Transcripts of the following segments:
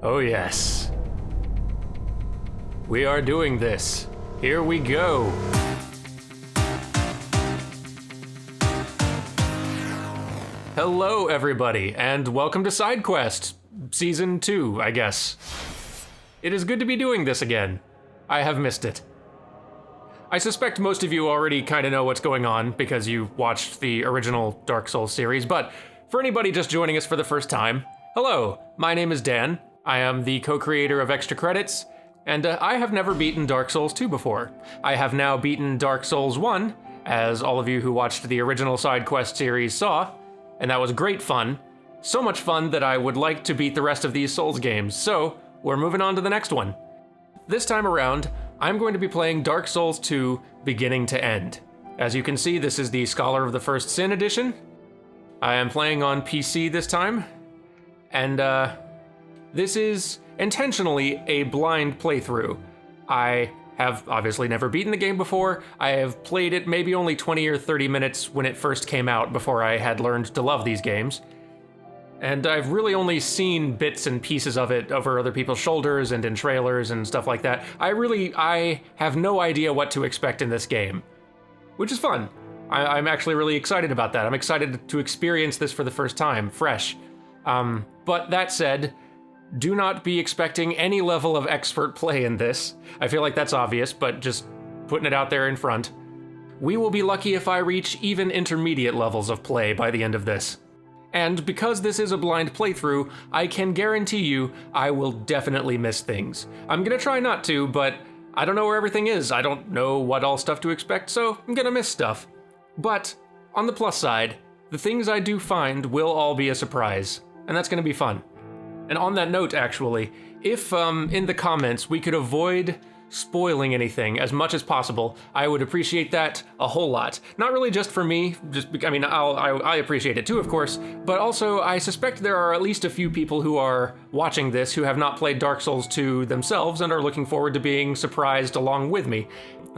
Oh yes. We are doing this. Here we go. Hello everybody, and welcome to Side Quest, Season 2, I guess. It is good to be doing this again. I have missed it. I suspect most of you already kind of know what's going on because you watched the original Dark Souls series, but for anybody just joining us for the first time, hello, my name is Dan. I am the co-creator of Extra Credits, and I have never beaten Dark Souls 2 before. I have now beaten Dark Souls 1, as all of you who watched the original Side Quest series saw, and that was great fun. So much fun that I would like to beat the rest of these Souls games, so we're moving on to the next one. This time around, I'm going to be playing Dark Souls 2 beginning to end. As you can see, this is the Scholar of the First Sin edition. I am playing on PC this time, and this is intentionally a blind playthrough. I have obviously never beaten the game before. I have played it maybe only 20 or 30 minutes when it first came out before I had learned to love these games. And I've really only seen bits and pieces of it over other people's shoulders and in trailers and stuff like that. I have no idea what to expect in this game, which is fun. I'm actually really excited about that. I'm excited to experience this for the first time, fresh. But that said, do not be expecting any level of expert play in this. I feel like that's obvious, but just putting it out there in front. We will be lucky if I reach even intermediate levels of play by the end of this. And because this is a blind playthrough, I can guarantee you I will definitely miss things. I'm gonna try not to, but I don't know where everything is. I don't know what all stuff to expect, so I'm gonna miss stuff. But on the plus side, the things I do find will all be a surprise, and that's gonna be fun. And on that note, actually, if in the comments we could avoid spoiling anything as much as possible, I would appreciate that a whole lot. Not really just for me, I appreciate it too, of course, but also I suspect there are at least a few people who are watching this who have not played Dark Souls 2 themselves and are looking forward to being surprised along with me.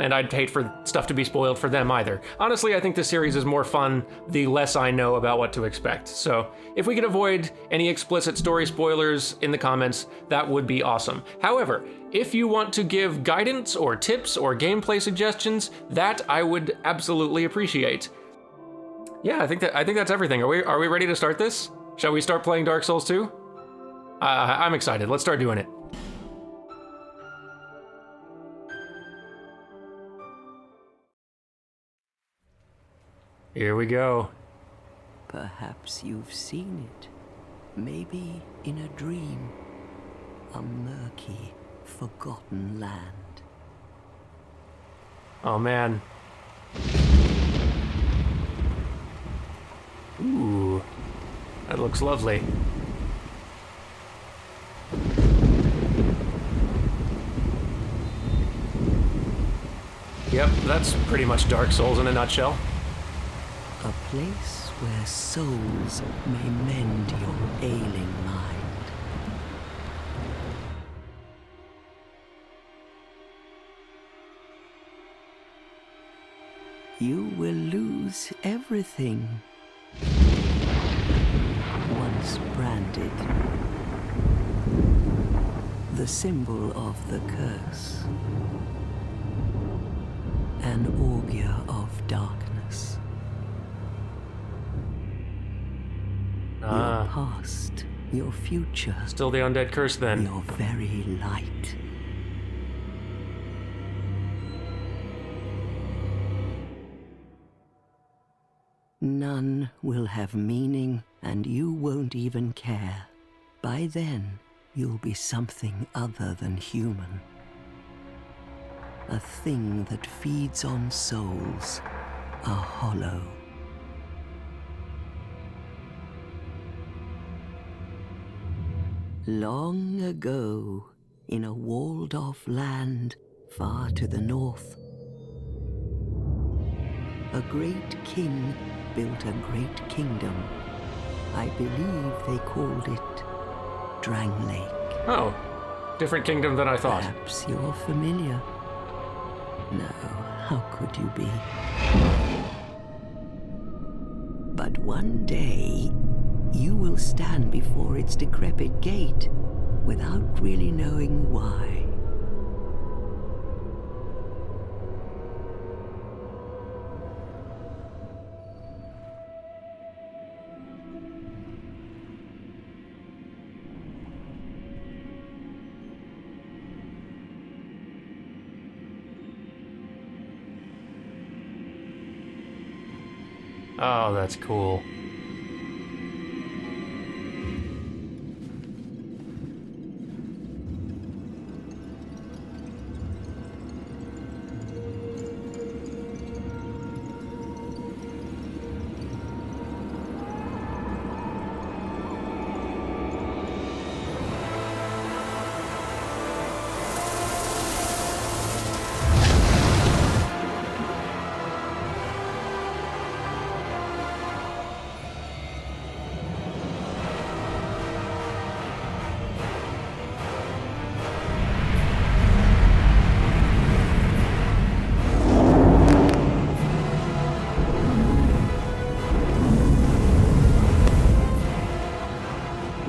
And I'd hate for stuff to be spoiled for them either. Honestly, I think this series is more fun the less I know about what to expect. So if we could avoid any explicit story spoilers in the comments, that would be awesome. However, if you want to give guidance or tips or gameplay suggestions, that I would absolutely appreciate. Yeah, I think that's everything. Are we ready to start this? Shall we start playing Dark Souls 2? I'm excited. Let's start doing it. Here we go. Perhaps you've seen it. Maybe in a dream. A murky, forgotten land. Oh man. Ooh, that looks lovely. Yep, that's pretty much Dark Souls in a nutshell. A place where souls may mend your ailing mind. You will lose everything. Once branded. The symbol of the curse. An augur of darkness. Your past, your future. Still the undead curse then. Your very light. None will have meaning, and you won't even care. By then, you'll be something other than human. A thing that feeds on souls, a hollow. Long ago, in a walled-off land far to the north, a great king built a great kingdom. I believe they called it Drang Lake. Oh, different kingdom than I thought. Perhaps you're familiar. No, how could you be? But one day, you will stand before its decrepit gate, without really knowing why. Oh, that's cool.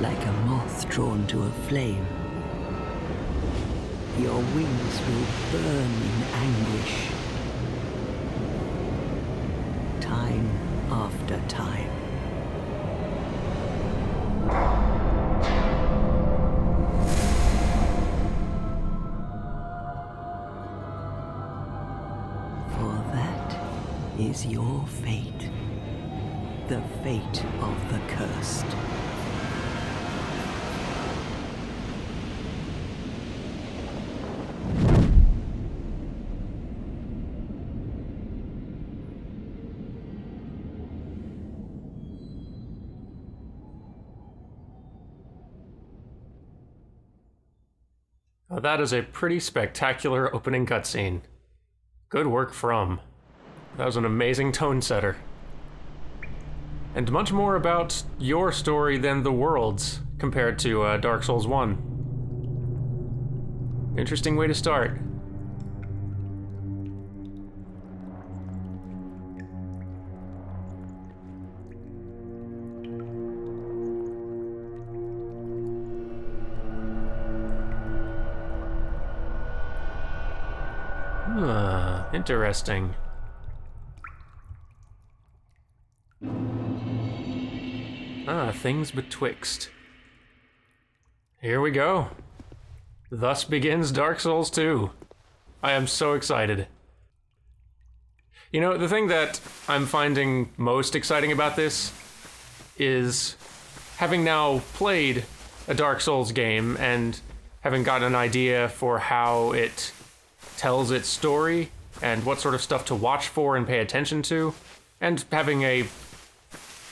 Like a moth drawn to a flame, your wings will burn in anguish, time after time. For that is your fate, the fate of the cursed. Now that is a pretty spectacular opening cutscene. Good work from. That was an amazing tone setter. And much more about your story than the world's compared to Dark Souls 1. Interesting way to start. Interesting. Things betwixt. Here we go. Thus begins Dark Souls 2. I am so excited. You know, the thing that I'm finding most exciting about this is having now played a Dark Souls game and having gotten an idea for how it tells its story and what sort of stuff to watch for and pay attention to, and having a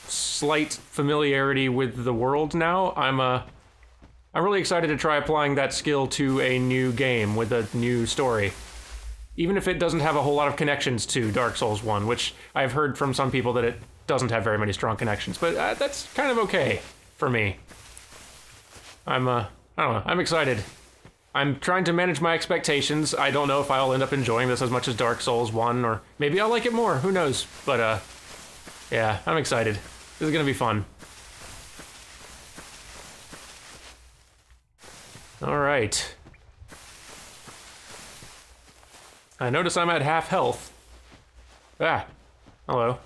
slight familiarity with the world now, I'm really excited to try applying that skill to a new game with a new story. Even if it doesn't have a whole lot of connections to Dark Souls 1, which I've heard from some people that it doesn't have very many strong connections, but that's kind of okay for me. I don't know, I'm excited. I'm trying to manage my expectations. I don't know if I'll end up enjoying this as much as Dark Souls 1, or maybe I'll like it more, who knows? But yeah, I'm excited. This is gonna be fun. Alright. I notice I'm at half health. Ah, hello.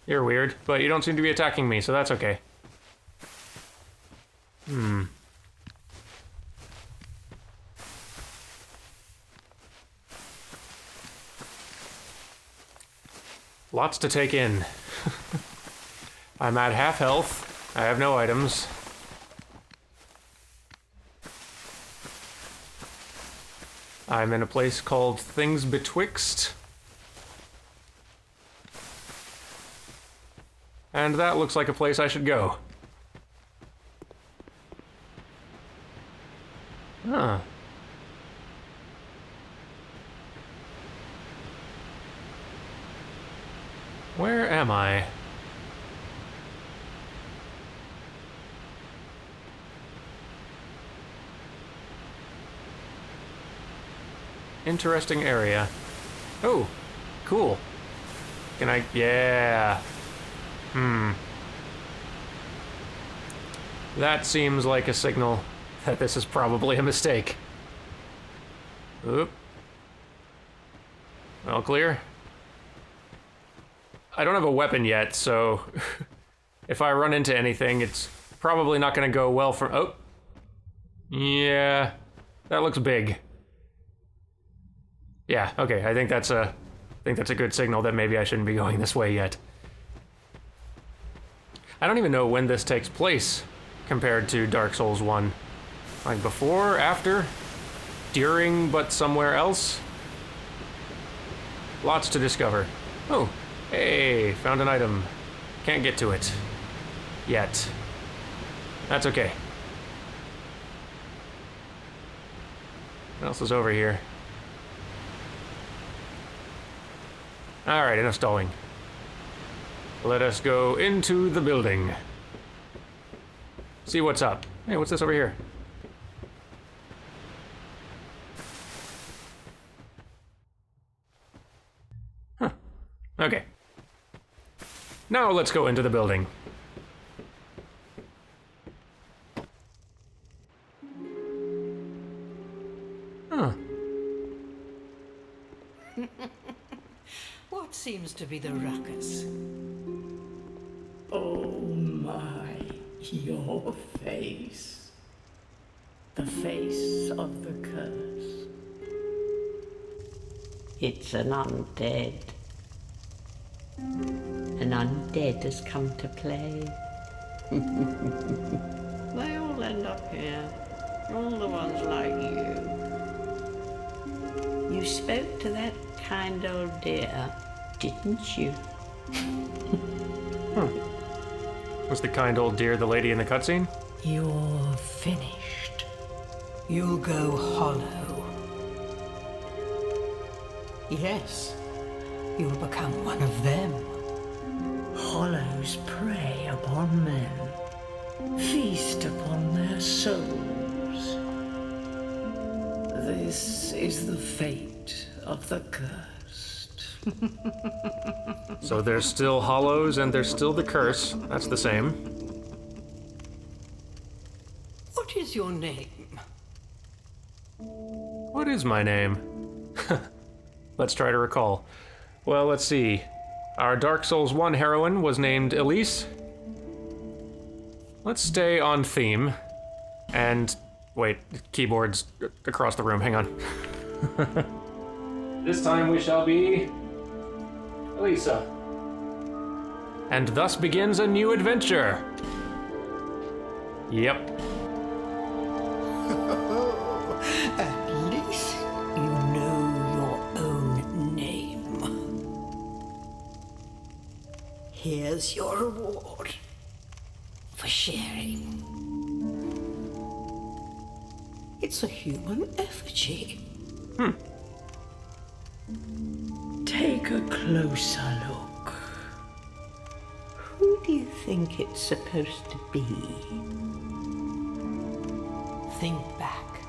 You're weird, but you don't seem to be attacking me, so that's okay. Lots to take in. I'm at half health. I have no items. I'm in a place called Things Betwixt. And that looks like a place I should go. Huh. Where am I? Interesting area. Oh, cool. Can I? Yeah. That seems like a signal that this is probably a mistake. Oop. All clear? I don't have a weapon yet, so if I run into anything, it's probably not gonna go well for— oh. Yeah, that looks big. Yeah, okay, I think that's a good signal that maybe I shouldn't be going this way yet. I don't even know when this takes place compared to Dark Souls 1. Like before, after, during, but somewhere else? Lots to discover. Oh, hey, found an item. Can't get to it. Yet. That's okay. What else is over here? Alright, enough stalling. Let us go into the building. See what's up. Hey, what's this over here? Huh. Okay. Now let's go into the building. Huh. What seems to be the ruckus? Oh my, your face. The face of the curse. It's an undead. An undead has come to play. They all end up here. All the ones like you. You spoke to that kind old dear, didn't you? Was the kind old deer the lady in the cutscene? You're finished. You'll go hollow. Yes, you'll become one of them. Hollows prey upon men, feast upon their souls. This is the fate of the cursed. So there's still hollows and there's still the curse. That's the same. What is your name? What is my name? Let's try to recall. Well, let's see. Our Dark Souls 1 heroine was named Elise. Let's stay on theme. And wait, keyboards across the room, hang on. This time we shall be Elisa. And thus begins a new adventure. Yep. At least you know your own name. Here's your reward for sharing. It's a human effigy. Take a closer look. Who do you think it's supposed to be? Think back,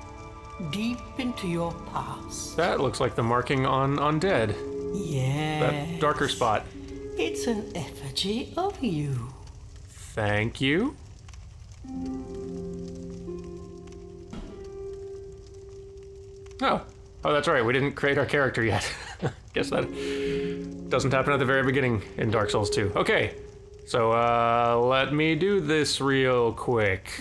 deep into your past. That looks like the marking on undead. Yes. That darker spot. It's an effigy of you. Thank you. Oh, that's right. We didn't create our character yet. Guess that doesn't happen at the very beginning in Dark Souls 2. Okay, so let me do this real quick.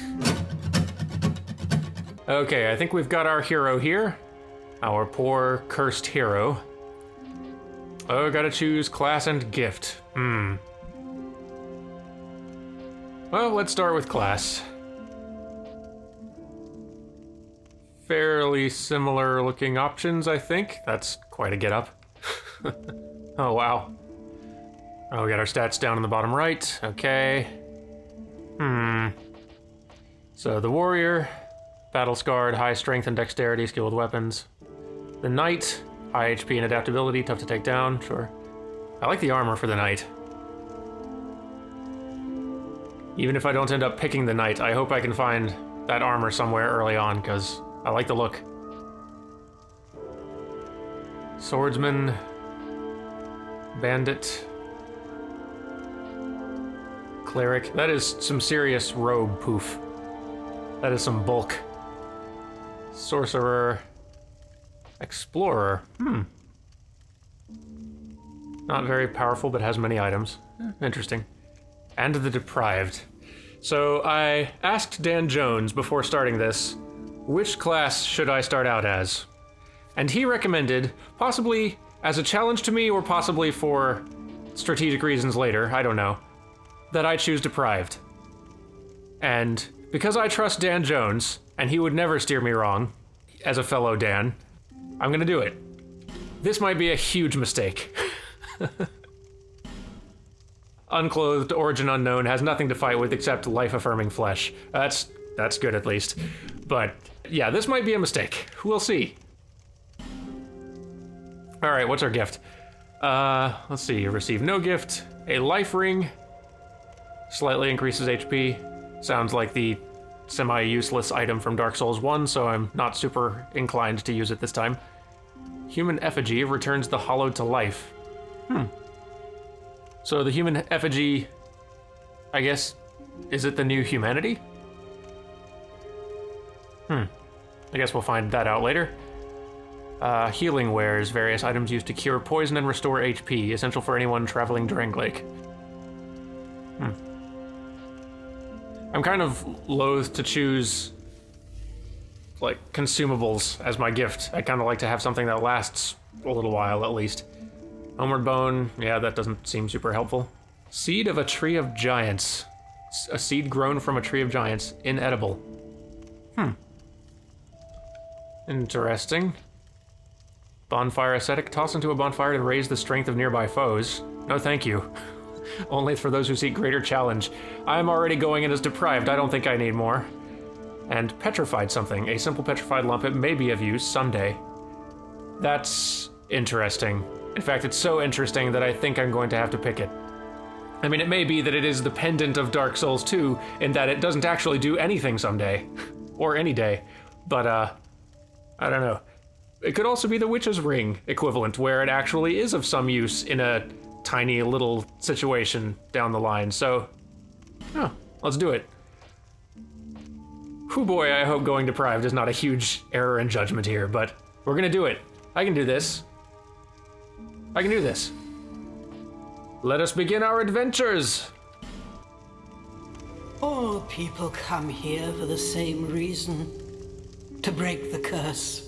Okay, I think we've got our hero here. Our poor cursed hero. Oh, gotta choose class and gift. Well, let's start with class. Fairly similar looking options, I think. That's quite a get up. Oh, wow. Oh, we got our stats down in the bottom right. Okay. So the warrior, battle scarred, high strength and dexterity, skill with weapons. The knight, high HP and adaptability, tough to take down, sure. I like the armor for the knight. Even if I don't end up picking the knight, I hope I can find that armor somewhere early on, because I like the look. Swordsman, bandit, cleric. That is some serious robe poof. That is some bulk. Sorcerer. Explorer. Not very powerful, but has many items. Interesting. And the Deprived. So I asked Dan Jones before starting this, which class should I start out as? And he recommended, possibly as a challenge to me or possibly for strategic reasons later, I don't know, that I choose Deprived. And because I trust Dan Jones, and he would never steer me wrong, as a fellow Dan, I'm gonna do it. This might be a huge mistake. Unclothed, origin unknown, has nothing to fight with except life-affirming flesh. That's good at least. But yeah, this might be a mistake. We'll see. All right, what's our gift? Let's see, receive no gift. A life ring. Slightly increases HP. Sounds like the semi-useless item from Dark Souls 1, so I'm not super inclined to use it this time. Human effigy returns the hollowed to life. So the human effigy, I guess, is it the new humanity? I guess we'll find that out later. Healing wares, various items used to cure poison and restore HP, essential for anyone traveling Drangleic. I'm kind of loath to choose, like, consumables as my gift. I kind of like to have something that lasts a little while, at least. Homeward Bone, yeah, that doesn't seem super helpful. Seed of a Tree of Giants. A seed grown from a Tree of Giants. Inedible. Interesting. Bonfire Ascetic. Toss into a bonfire to raise the strength of nearby foes. No thank you. Only for those who seek greater challenge. I'm already going in as Deprived, I don't think I need more. And Petrified something. A simple petrified lump, it may be of use someday. That's interesting. In fact, it's so interesting that I think I'm going to have to pick it. I mean, it may be that it is the pendant of Dark Souls 2, in that it doesn't actually do anything someday. Or any day. But, I don't know. It could also be the Witch's Ring equivalent, where it actually is of some use in a tiny little situation down the line, so... let's do it. Whew boy, I hope going Deprived is not a huge error in judgment here, but we're gonna do it. I can do this. I can do this. Let us begin our adventures! All people come here for the same reason. To break the curse.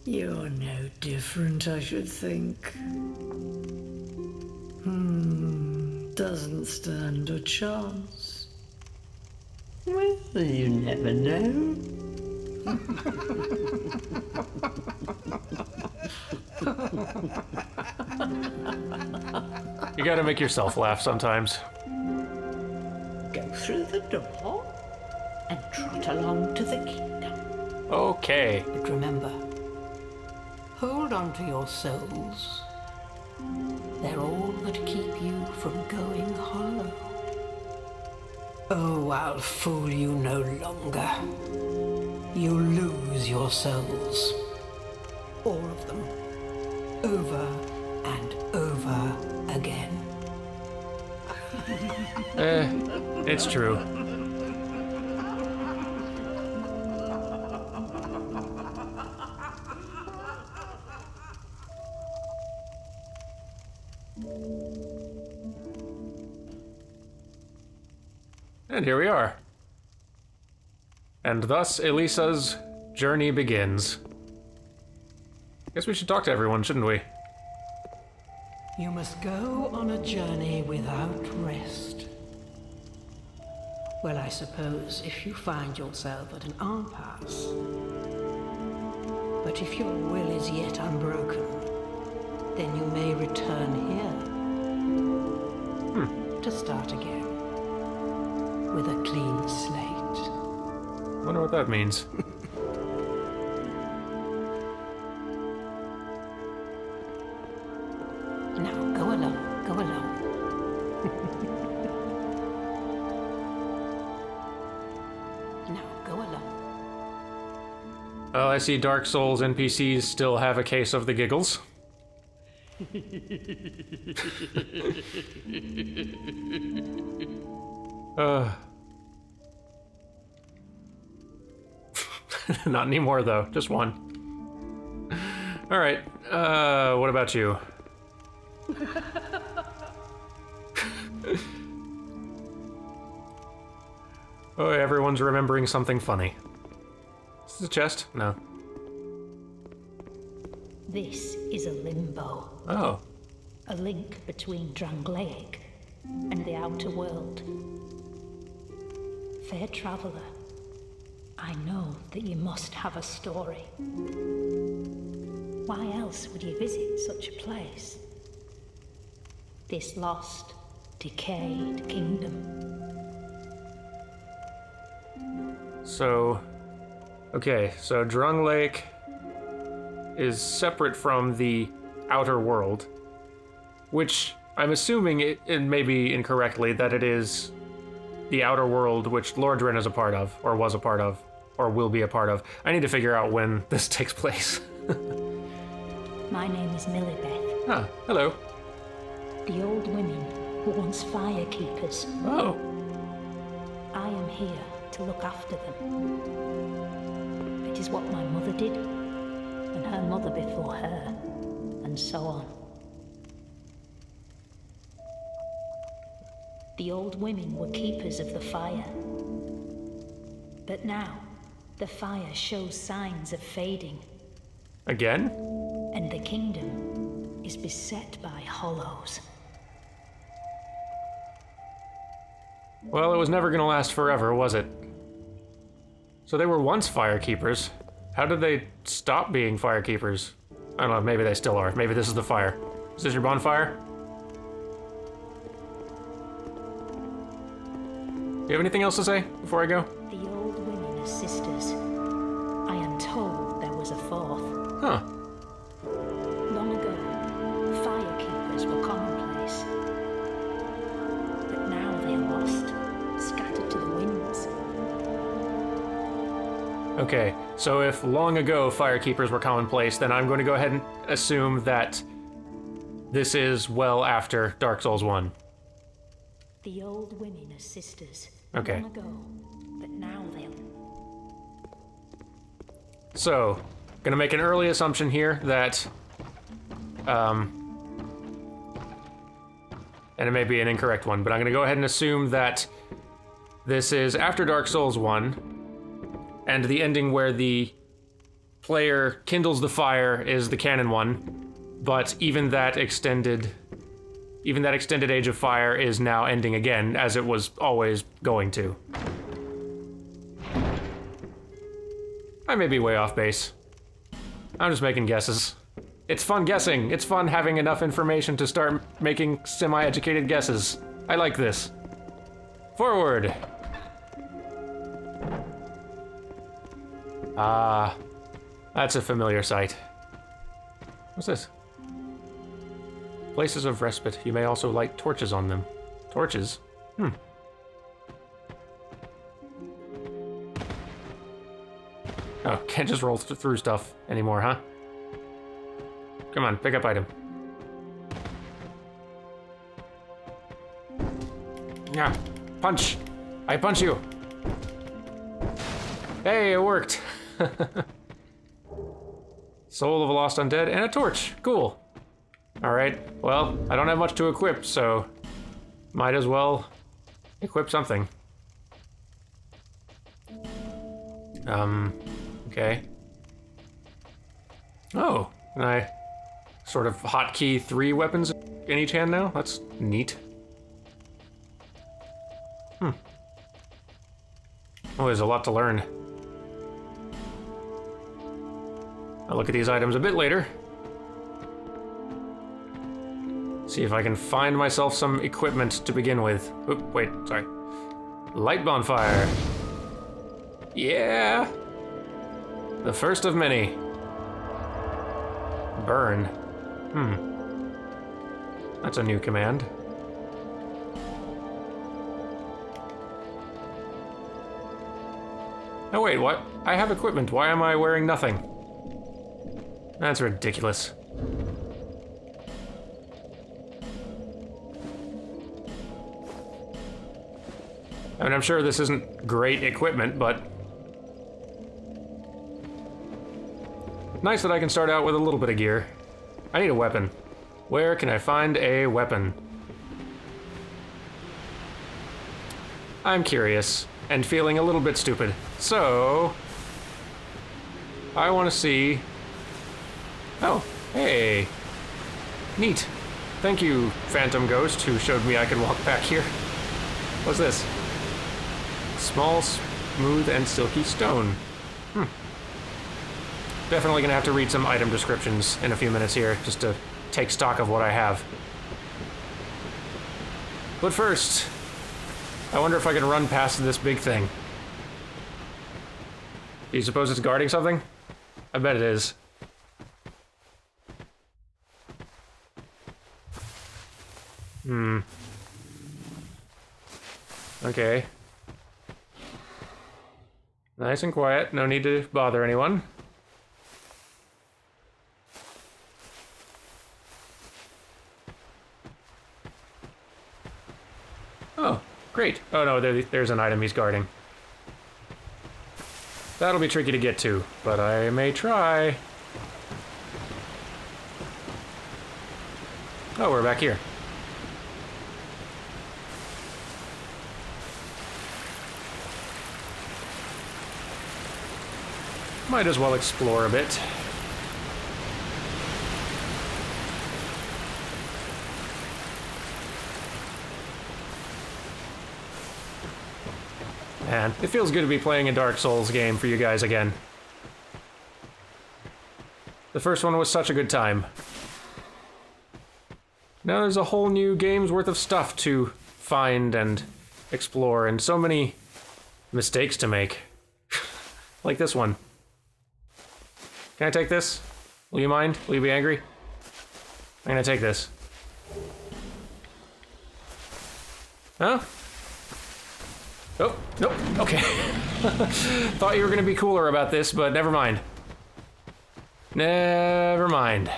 You're no different, I should think. Doesn't stand a chance. Well, you never know. You gotta make yourself laugh sometimes. Go through the door and trot along to the kingdom. Okay. But remember, hold on to your souls. They're all that keep you from going hollow. Oh, I'll fool you no longer. You lose your souls. All of them. Over and over again. It's true. And here we are. And thus Elisa's journey begins. Guess we should talk to everyone, shouldn't we? You must go on a journey without rest. Well, I suppose if you find yourself at an impasse. But if your will is yet unbroken, then you may return here. To start again. With a clean slate. Wonder what that means. Now, go along, go along. Now, go along. Well, I see Dark Souls NPCs still have a case of the giggles. Not anymore, though. Just one. Alright, what about you? Oh, everyone's remembering something funny. Is this a chest? No. This is a limbo. Oh. A link between Drangleic and the outer world. Fair traveller, I know that you must have a story. Why else would you visit such a place? This lost, decayed kingdom. So, okay, so Drangleic is separate from the outer world, which I'm assuming it may be incorrectly that it is the outer world which Lordran is a part of, or was a part of, or will be a part of. I need to figure out when this takes place. My name is Millibeth. Ah, hello. The old women were once firekeepers. Oh. I am here to look after them. It is what my mother did, and her mother before her, and so on. The old women were keepers of the fire. But now, the fire shows signs of fading, Again? and the kingdom is beset by hollows. Well, it was never gonna last forever, was it? So they were once firekeepers. How did they stop being firekeepers? I don't know, maybe they still are. Maybe this is the fire. Is this your bonfire? Do you have anything else to say before I go? The old women are sisters. I am told there was a fourth. Huh. Long ago, firekeepers were commonplace. But now they are lost, scattered to the winds. Okay, so if long ago firekeepers were commonplace, then I'm going to go ahead and assume that this is well after Dark Souls 1. The old women are sisters. Okay. Long ago, but now they are... So, gonna make an early assumption here that, and it may be an incorrect one, but I'm gonna go ahead and assume that this is after Dark Souls 1, and the ending where the player kindles the fire is the canon one, but even that extended Age of Fire is now ending again, as it was always going to. I may be way off base. I'm just making guesses. It's fun guessing. It's fun having enough information to start making semi-educated guesses. I like this. Forward. Ah, that's a familiar sight. What's this? Places of respite. You may also light torches on them. Torches? Oh, can't just roll through stuff anymore, huh? Come on, pick up item. Yeah, punch! I punch you! Hey, it worked! Soul of a lost undead and a torch. Cool. Alright, well, I don't have much to equip, so might as well equip something. Okay. Oh, and I sort of hotkey 3 weapons in each hand now? That's neat. Oh, there's a lot to learn. I'll look at these items a bit later. See if I can find myself some equipment to begin with. Oop, wait, sorry. Light bonfire. Yeah! The first of many. Burn. That's a new command. Oh wait, what? I have equipment. Why am I wearing nothing? That's ridiculous. I mean, I'm sure this isn't great equipment, but Nice that I can start out with a little bit of gear. I need a weapon. Where can I find a weapon? I'm curious, and feeling a little bit stupid. So, I want to see... Oh, hey. Neat. Thank you, Phantom Ghost, who showed me I could walk back here. What's this? Small, smooth, and silky stone. Definitely gonna have to read some item descriptions in a few minutes here, just to take stock of what I have. But first, I wonder if I can run past this big thing. Do you suppose it's guarding something? I bet it is. Okay. Nice and quiet, no need to bother anyone. Oh, great. Oh no, there's an item he's guarding. That'll be tricky to get to, but I may try. Oh, we're back here. Might as well explore a bit. Man, it feels good to be playing a Dark Souls game for you guys again. The first one was such a good time. Now there's a whole new game's worth of stuff to find and explore, and so many mistakes to make. Like this one. Can I take this? Will you mind? Will you be angry? I'm gonna take this. Huh? Oh, nope, okay. Thought you were gonna be cooler about this, but never mind. Never mind.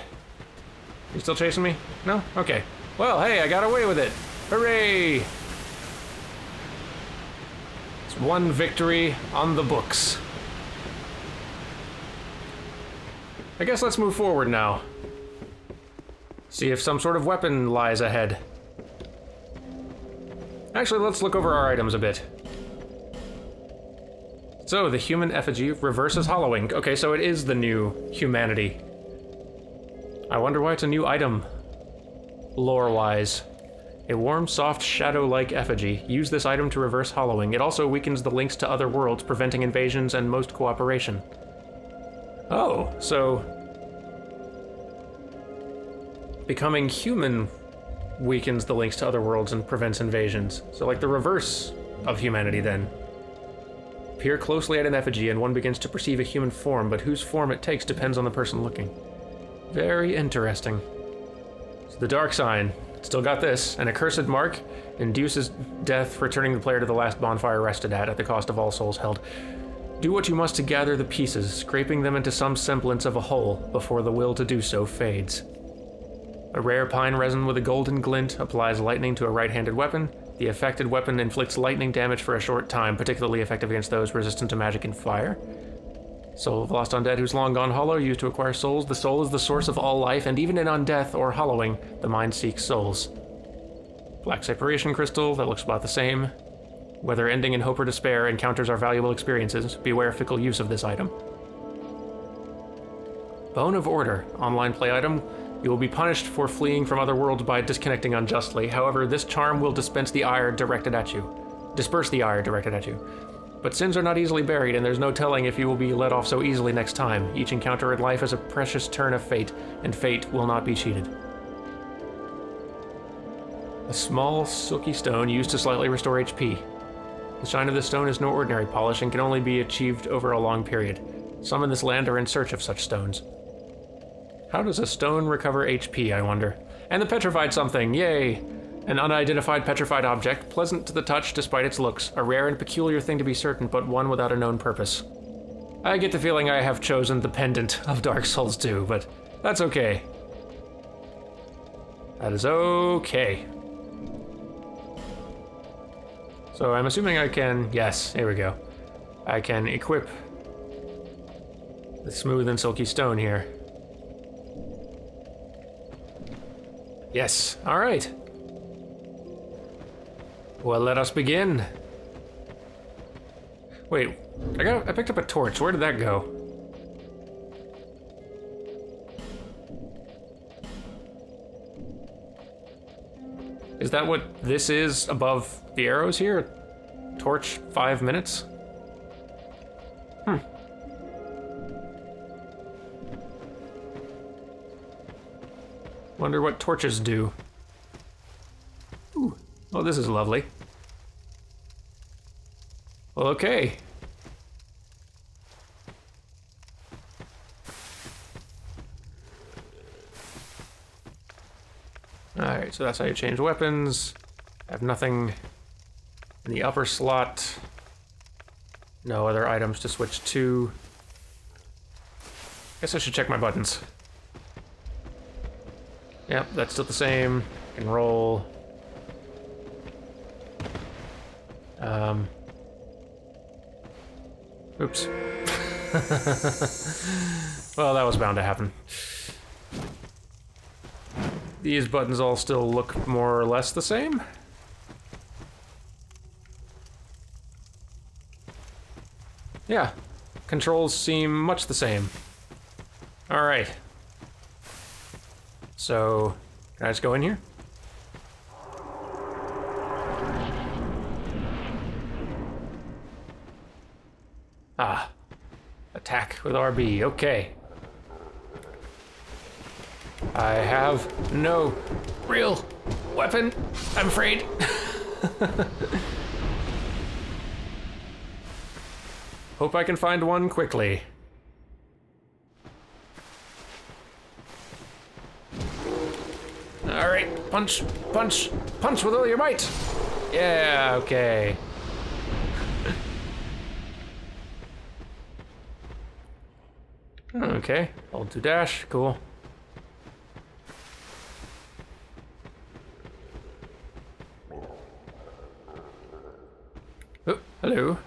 You still chasing me? No? Okay. Well, hey, I got away with it. Hooray! It's one victory on the books. I guess let's move forward now. See if some sort of weapon lies ahead. Actually, let's look over our items a bit. So, the human effigy reverses hollowing. Okay, so it is the new humanity. I wonder why it's a new item, lore-wise. A warm, soft, shadow-like effigy. Use this item to reverse hollowing. It also weakens the links to other worlds, preventing invasions and most cooperation. Oh, so... becoming human weakens the links to other worlds and prevents invasions. So like the reverse of humanity, then. Peer closely at an effigy and one begins to perceive a human form, but whose form it takes depends on the person looking. Very interesting. So the dark sign. Still got this. An accursed mark induces death, returning the player to the last bonfire rested at the cost of all souls held. Do what you must to gather the pieces, scraping them into some semblance of a whole before the will to do so fades. A rare pine resin with a golden glint applies lightning to a right-handed weapon. The affected weapon inflicts lightning damage for a short time, particularly effective against those resistant to magic and fire. Soul of lost undead who's long gone hollow, used to acquire souls. The soul is the source of all life, and even in undeath or hollowing, the mind seeks souls. Black separation crystal, that looks about the same. Whether ending in hope or despair, encounters are valuable experiences. Beware fickle use of this item. Bone of Order, online play item. You will be punished for fleeing from other worlds by disconnecting unjustly. However, this charm will disperse the ire directed at you. But sins are not easily buried, and there's no telling if you will be let off so easily next time. Each encounter in life is a precious turn of fate, and fate will not be cheated. A small, silky stone used to slightly restore HP. The shine of this stone is no ordinary polish and can only be achieved over a long period. Some in this land are in search of such stones. How does a stone recover HP, I wonder? And the petrified something, yay! An unidentified petrified object, pleasant to the touch despite its looks. A rare and peculiar thing to be certain, but one without a known purpose. I get the feeling I have chosen the pendant of Dark Souls 2, but that's okay. That is okay. So I'm assuming I can... Yes, here we go. I can equip the smooth and silky stone here. Yes, all right. Well, let us begin. Wait, I picked up a torch. Where did that go? Is that what this is above the arrows here? Torch 5 minutes? Wonder what torches do. Ooh, oh, this is lovely. Well, okay. Alright, so that's how you change weapons. I have nothing in the upper slot. No other items to switch to. Guess I should check my buttons. Yep, that's still the same. I can roll. Oops. Well, that was bound to happen. These buttons all still look more or less the same. Yeah, controls seem much the same. All right. So, can I just go in here? Ah, attack with RB, okay. I have no real weapon, I'm afraid. Hope I can find one quickly. All right, punch, punch, punch with all your might. Yeah, okay. Okay, hold to dash, cool. Oh, hello.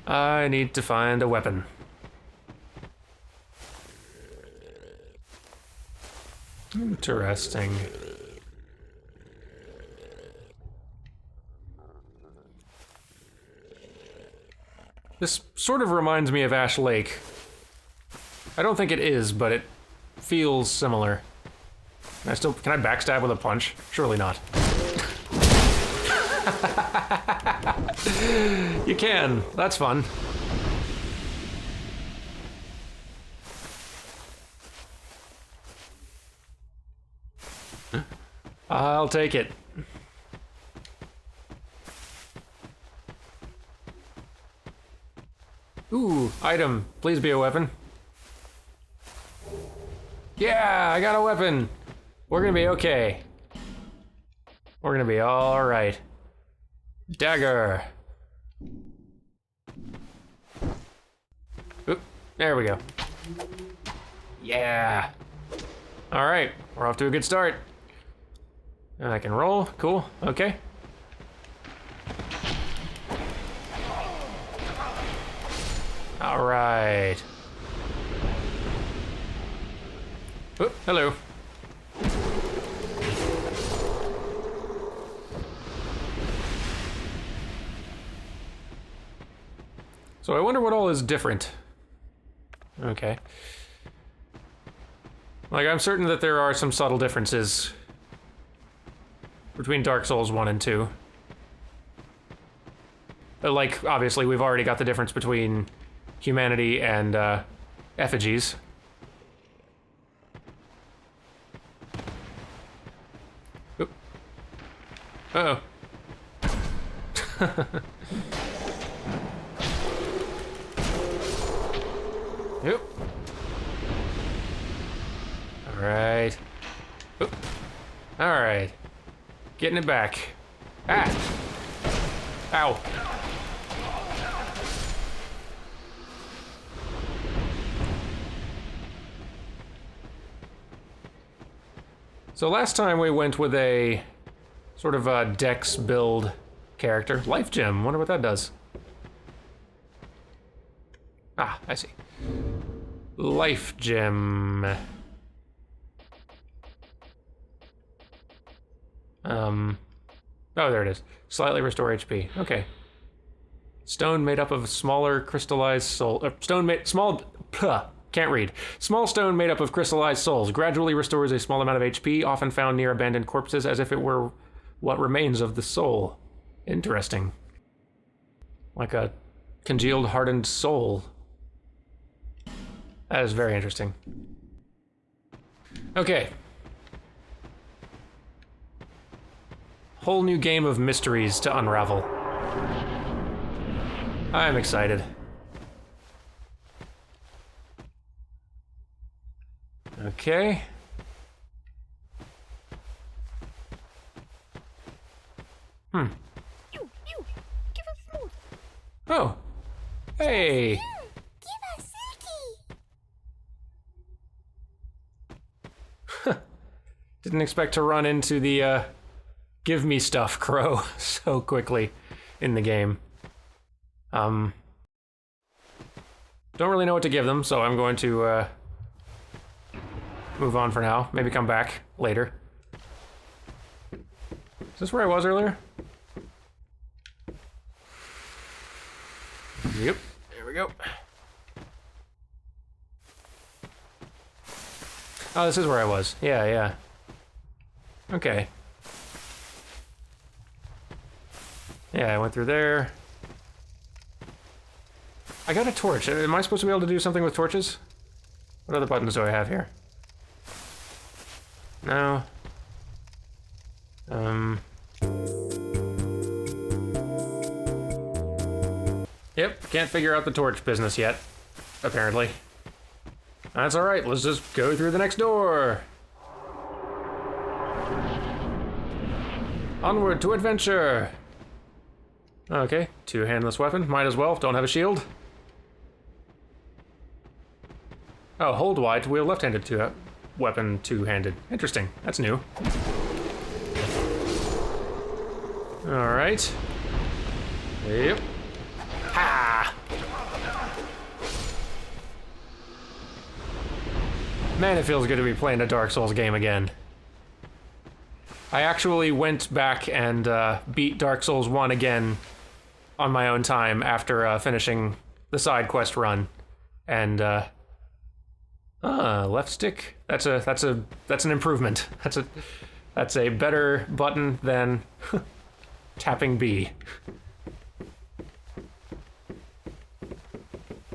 I need to find a weapon. Interesting. This sort of reminds me of Ash Lake. I don't think it is, but it feels similar. Can I backstab with a punch? Surely not. You can. That's fun. I'll take it. Ooh, item. Please be a weapon. Yeah, I got a weapon. We're gonna be okay. We're gonna be all right. Dagger. Oop, there we go. Yeah. All right, we're off to a good start. I can roll, cool, okay. All right. Oh, hello. So I wonder what all is different. Okay. Like, I'm certain that there are some subtle differences between Dark Souls 1 and 2. Like, obviously, we've already got the difference between humanity and effigies. Oop. Uh-oh. Yep. All right. Oop. All right. Getting it back. Ah. Ow. So last time we went with a sort of a dex build character. Life gem, wonder what that does. Ah, I see. Life gem. Oh, there it is. Slightly restore HP. Okay. Stone made up of smaller crystallized soul. Can't read. Small stone made up of crystallized souls gradually restores a small amount of HP, often found near abandoned corpses, as if it were what remains of the soul. Interesting. Like a congealed, hardened soul. That is very interesting. Okay. Whole new game of mysteries to unravel. I'm excited. Okay. You, give us food. Oh. Hey. Give us silky. Didn't expect to run into the give me stuff crow so quickly in the game. Don't really know what to give them, so I'm going to move on for now. Maybe come back later. Is this where I was earlier? Yep, there we go. Oh, this is where I was. Yeah. Okay. Yeah, I went through there. I got a torch. Am I supposed to be able to do something with torches? What other buttons do I have here? No. Yep, can't figure out the torch business yet, apparently. That's alright, let's just go through the next door. Onward to adventure. Okay, two-handless weapon, might as well, don't have a shield. Oh, hold Y to wield left-handed weapon two-handed. Interesting, that's new. Alright. Yep. Ha! Man, it feels good to be playing a Dark Souls game again. I actually went back and beat Dark Souls 1 again on my own time after finishing the side quest run. And left stick. That's an improvement. That's a better button than tapping B.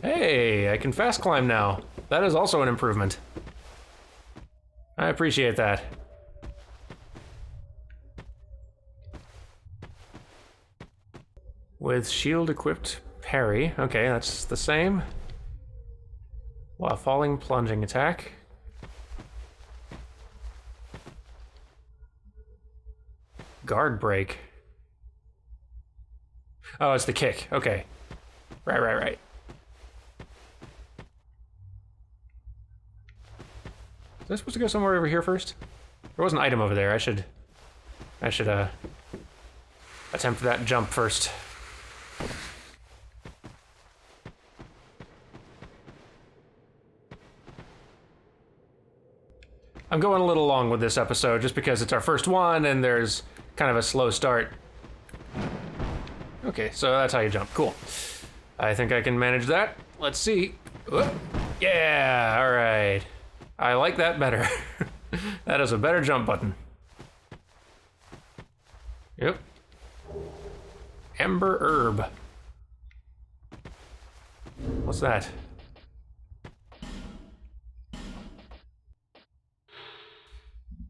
Hey, I can fast climb now. That is also an improvement. I appreciate that. With shield equipped parry. Okay, that's the same. While falling plunging attack. Guard break. Oh, it's the kick. Okay. Right. Is I supposed to go somewhere over here first? There was an item over there. I should attempt that jump first. I'm going a little long with this episode just because it's our first one and there's kind of a slow start. Okay, so that's how you jump. Cool. I think I can manage that. Let's see. Whoop. Yeah, all right. I like that better. That is a better jump button. Yep. Ember herb. What's that?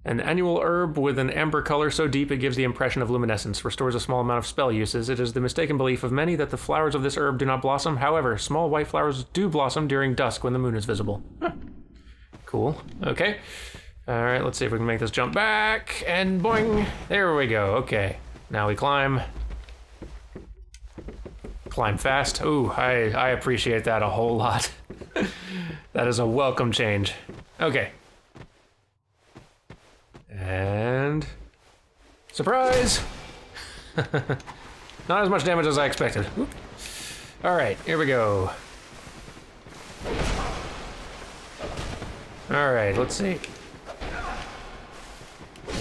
An annual herb with an amber color so deep it gives the impression of luminescence, restores a small amount of spell uses. It is the mistaken belief of many that the flowers of this herb do not blossom. However, small white flowers do blossom during dusk when the moon is visible. Huh. Cool. Okay. All right, let's see if we can make this jump back. And boing. There we go. Okay. Now we climb. Climb fast. Ooh, I appreciate that a whole lot. That is a welcome change. Okay. Surprise! Not as much damage as I expected. Alright, here we go. Alright, let's see.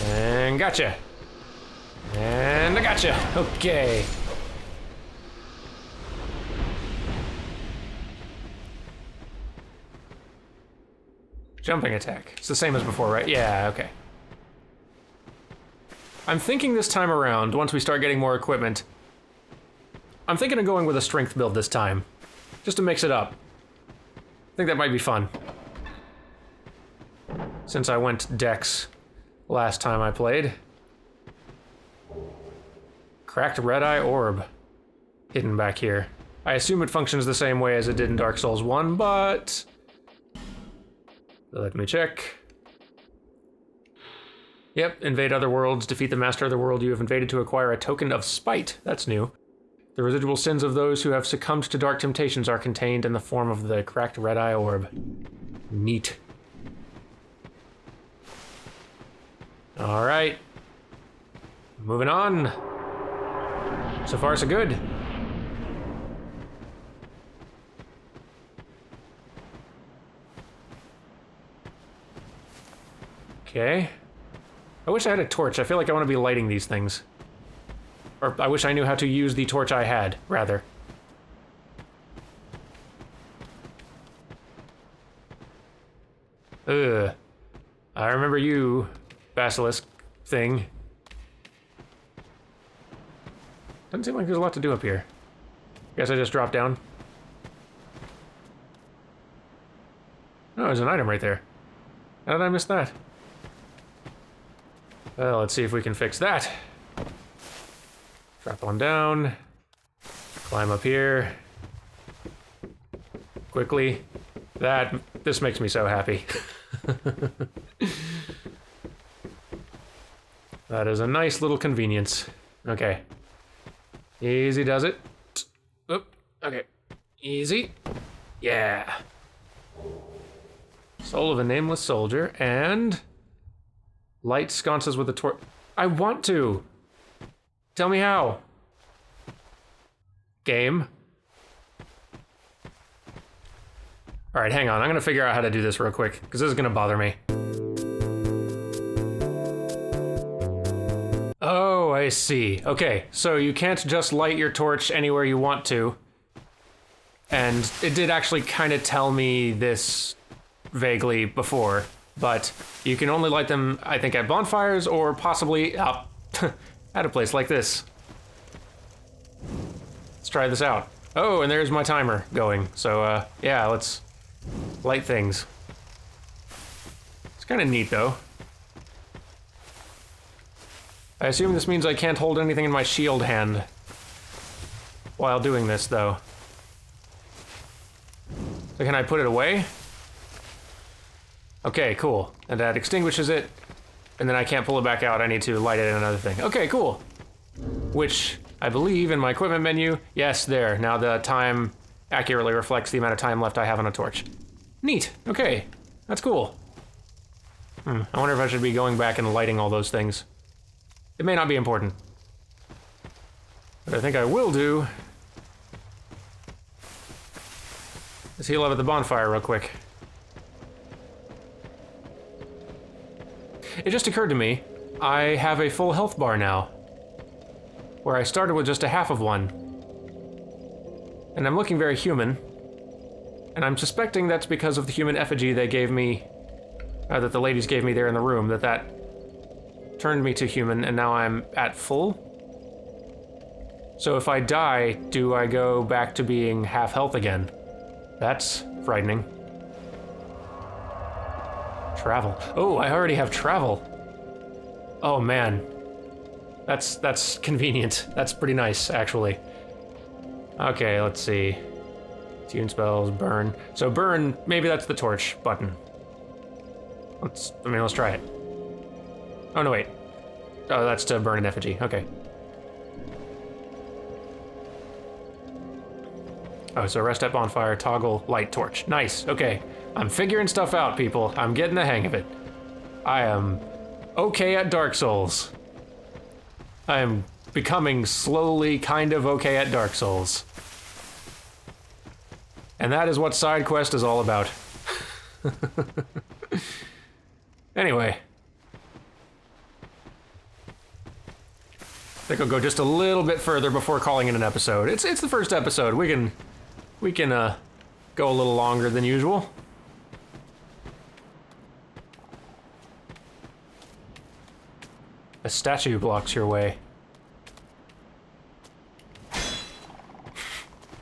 And gotcha. And I gotcha. Okay. Jumping attack. It's the same as before, right? Yeah, okay. I'm thinking this time around, once we start getting more equipment, I'm thinking of going with a strength build this time, just to mix it up. I think that might be fun. Since I went Dex last time I played. Cracked red eye orb. Hidden back here. I assume it functions the same way as it did in Dark Souls 1, but... let me check. Yep, invade other worlds, defeat the master of the world you have invaded to acquire a token of spite. That's new. The residual sins of those who have succumbed to dark temptations are contained in the form of the cracked red eye orb. Neat. All right. Moving on. So far, so good. Okay. I wish I had a torch. I feel like I want to be lighting these things. Or I wish I knew how to use the torch I had, rather. Ugh. I remember you, basilisk thing. Doesn't seem like there's a lot to do up here. Guess I just dropped down. Oh, there's an item right there. How did I miss that? Well, let's see if we can fix that. Drop one down. Climb up here. Quickly. This makes me so happy. That is a nice little convenience. Okay. Easy does it. Oop. Okay. Easy. Yeah. Soul of a nameless soldier and... light sconces with a torch. I want to. Tell me how. Game. All right, hang on. I'm gonna figure out how to do this real quick because this is gonna bother me. Oh, I see. Okay, so you can't just light your torch anywhere you want to. And it did actually kind of tell me this vaguely before. But you can only light them, I think, at bonfires or possibly at a place like this. Let's try this out. Oh, and there's my timer going. So, yeah, let's light things. It's kind of neat, though. I assume this means I can't hold anything in my shield hand while doing this, though. So can I put it away? Okay, cool. And that extinguishes it, and then I can't pull it back out. I need to light it in another thing. Okay, cool. Which, I believe, in my equipment menu, yes, there. Now the time accurately reflects the amount of time left I have on a torch. Neat. Okay, that's cool. I wonder if I should be going back and lighting all those things. It may not be important. But I think I will do is heal up at the bonfire real quick. It just occurred to me, I have a full health bar now, where I started with just a half of one. And I'm looking very human, and I'm suspecting that's because of the human effigy they gave me, that the ladies gave me there in the room, that turned me to human, and now I'm at full. So if I die, do I go back to being half health again? That's frightening. Travel. Oh, I already have travel. Oh man. That's convenient. That's pretty nice, actually. Okay, let's see. Tune spells, burn. So burn, maybe that's the torch button. Let's try it. Oh, no, wait. Oh, that's to burn an effigy. Okay. Oh, so rest at bonfire, toggle, light torch. Nice, okay. I'm figuring stuff out, people. I'm getting the hang of it. I am okay at Dark Souls. I am becoming slowly kind of okay at Dark Souls. And that is what side quest is all about. Anyway. I think I'll go just a little bit further before calling it an episode. It's the first episode. We can go a little longer than usual. A statue blocks your way.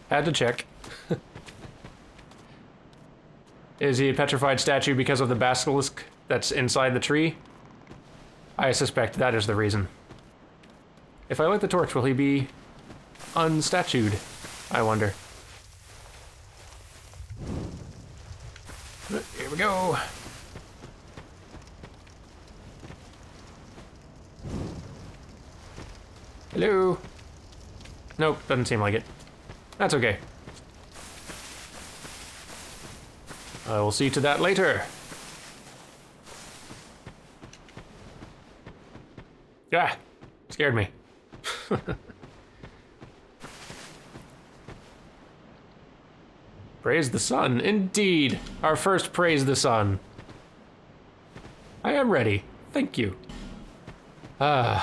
Had to check. Is he a petrified statue because of the basilisk that's inside the tree? I suspect that is the reason. If I light the torch, will he be unstatued? I wonder. Here we go. Hello? Nope, doesn't seem like it. That's okay. I will see to that later. Ah, scared me. Praise the sun. Indeed. Our first praise the sun. I am ready. Thank you. So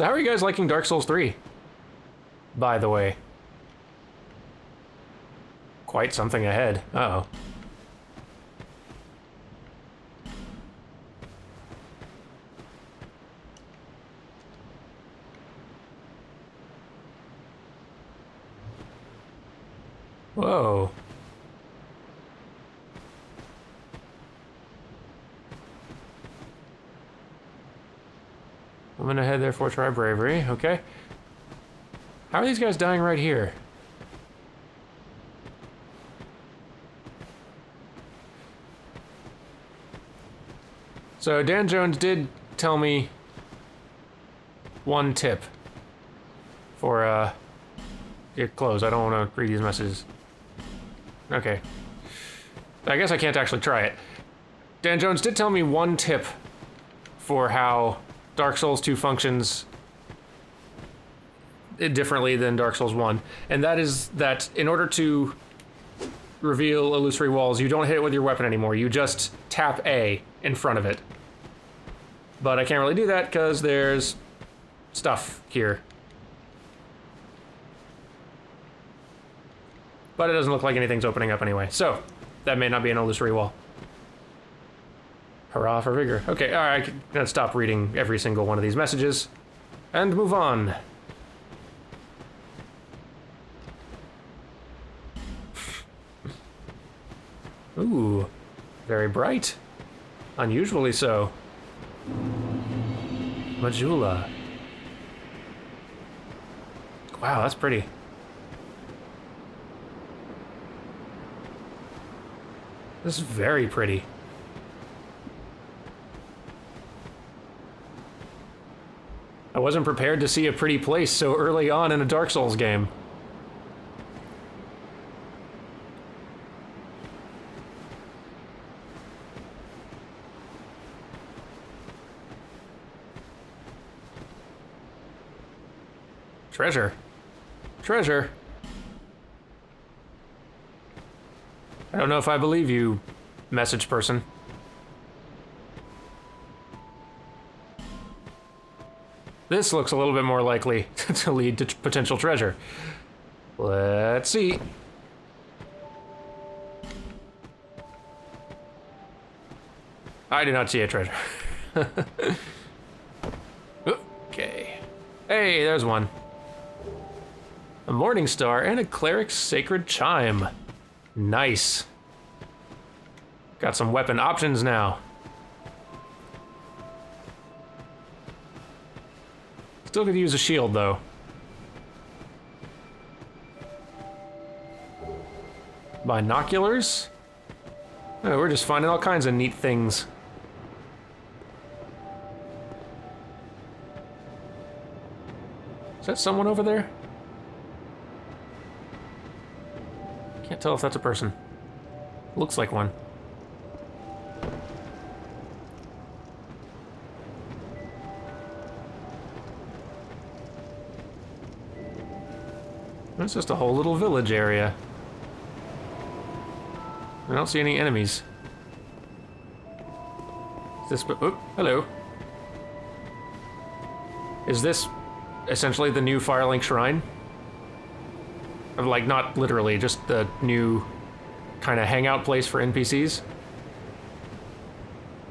how are you guys liking Dark Souls 3? By the way. Quite something ahead. Uh-oh. Whoa. I'm gonna head there for try bravery, okay? How are these guys dying right here? So Dan Jones did tell me one tip for get close. I don't want to read these messages. Okay. I guess I can't actually try it. Dan Jones did tell me one tip for how Dark Souls 2 functions differently than Dark Souls 1, and that is that in order to reveal illusory walls, you don't hit it with your weapon anymore. You just tap A in front of it. But I can't really do that because there's stuff here. But it doesn't look like anything's opening up anyway, so that may not be an illusory wall. Hurrah for vigor. Okay, alright, I'm gonna stop reading every single one of these messages and move on. Ooh, very bright. Unusually so. Majula. Wow, that's pretty. This is very pretty. I wasn't prepared to see a pretty place so early on in a Dark Souls game. Treasure. Treasure. I don't know if I believe you, message person. This looks a little bit more likely to lead to potential treasure. Let's see. I do not see a treasure. Okay. Hey, there's one. A morning star and a cleric's sacred chime. Nice. Got some weapon options now. Still could use a shield though. Binoculars? Oh, we're just finding all kinds of neat things. Is that someone over there? Can't tell if that's a person. Looks like one. It's just a whole little village area. I don't see any enemies. Is this... Oh, hello. Is this essentially the new Firelink Shrine? Like, not literally, just the new kind of hangout place for NPCs?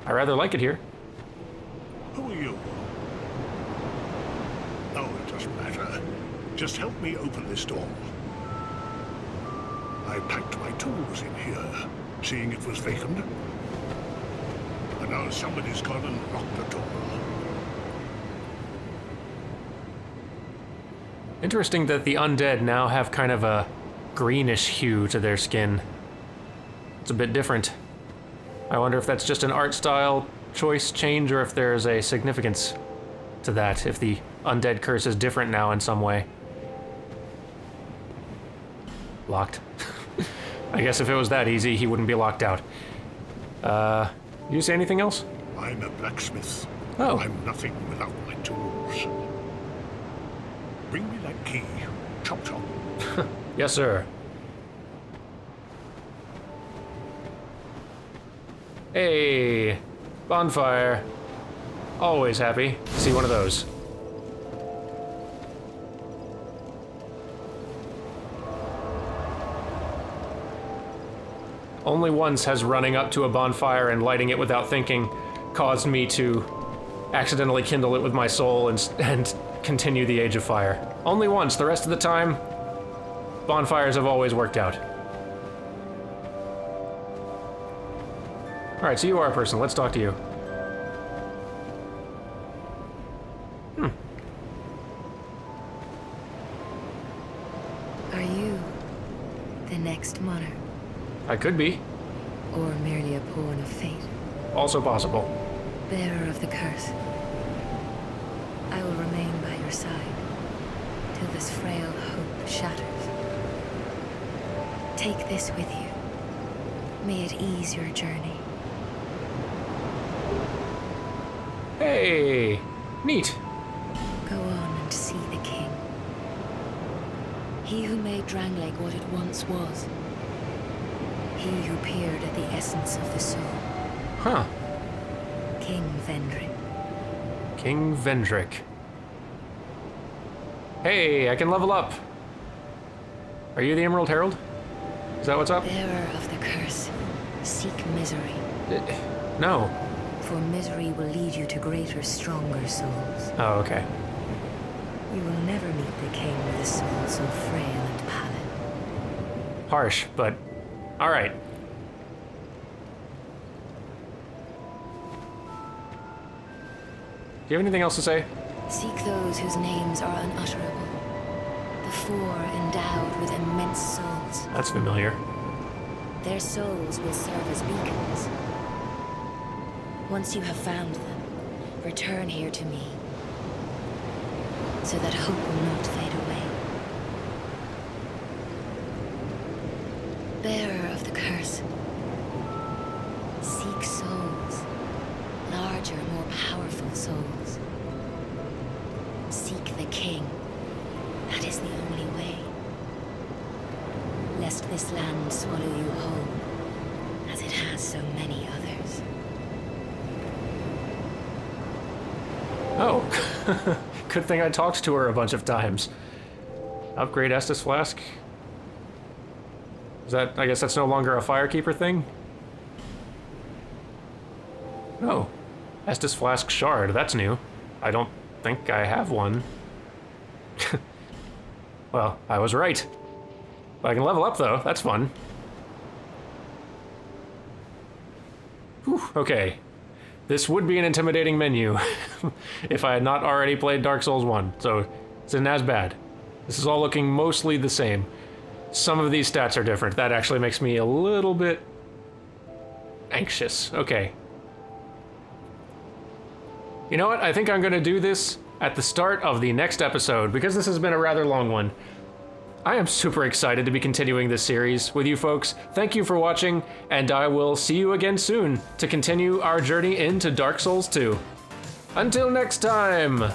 I rather like it here. Who are you? Oh, it doesn't matter. Just help me open this door. I packed my tools in here, seeing it was vacant. And now somebody's gone and locked the door. Interesting that the undead now have kind of a greenish hue to their skin. It's a bit different. I wonder if that's just an art style choice change or if there's a significance to that, if the undead curse is different now in some way. Locked. I guess if it was that easy, he wouldn't be locked out. You say anything else? I'm a blacksmith. Oh. I'm nothing without my tools. Bring me that key. Chop chop. Yes, sir. Hey, bonfire. Always happy to see one of those. Only once has running up to a bonfire and lighting it without thinking caused me to accidentally kindle it with my soul and continue the Age of Fire. Only once. The rest of the time, bonfires have always worked out. Alright, so you are a person. Let's talk to you. Are you the next monarch? I could be. Or merely a pawn of fate? Also possible. Bearer of the curse. I will remain by your side till this frail hope shatters. Take this with you. May it ease your journey. Hey! Neat. Go on and see the king. He who made Drangleic what it once was. He who peered at the essence of the soul. Huh. King Vendrick. King Vendrick. Hey, I can level up. Are you the Emerald Herald? Is that what's up? Bearer of the curse, seek misery. No. For misery will lead you to greater, stronger souls. Oh, okay. You will never meet the king with a soul so frail and pallid. Harsh, but alright. Do you have anything else to say? Seek those whose names are unutterable. The four endowed with immense souls. That's familiar. Their souls will serve as beacons. Once you have found them, return here to me, so that hope will not fade away. Bearer of the curse, seek souls, larger, more powerful souls. Seek the king. That is the only way. Lest this land swallow you whole, as it has so many others. Oh. Good thing I talked to her a bunch of times. Upgrade Estus Flask? Is that, I guess that's no longer a Firekeeper thing? Oh. Estus Flask Shard, that's new. I don't think I have one. Well, I was right. I can level up though, that's fun. Whew, okay. This would be an intimidating menu if I had not already played Dark Souls 1, so it isn't as bad. This is all looking mostly the same. Some of these stats are different. That actually makes me a little bit anxious. Okay. You know what? I think I'm going to do this at the start of the next episode because this has been a rather long one. I am super excited to be continuing this series with you folks. Thank you for watching, and I will see you again soon to continue our journey into Dark Souls 2. Until next time!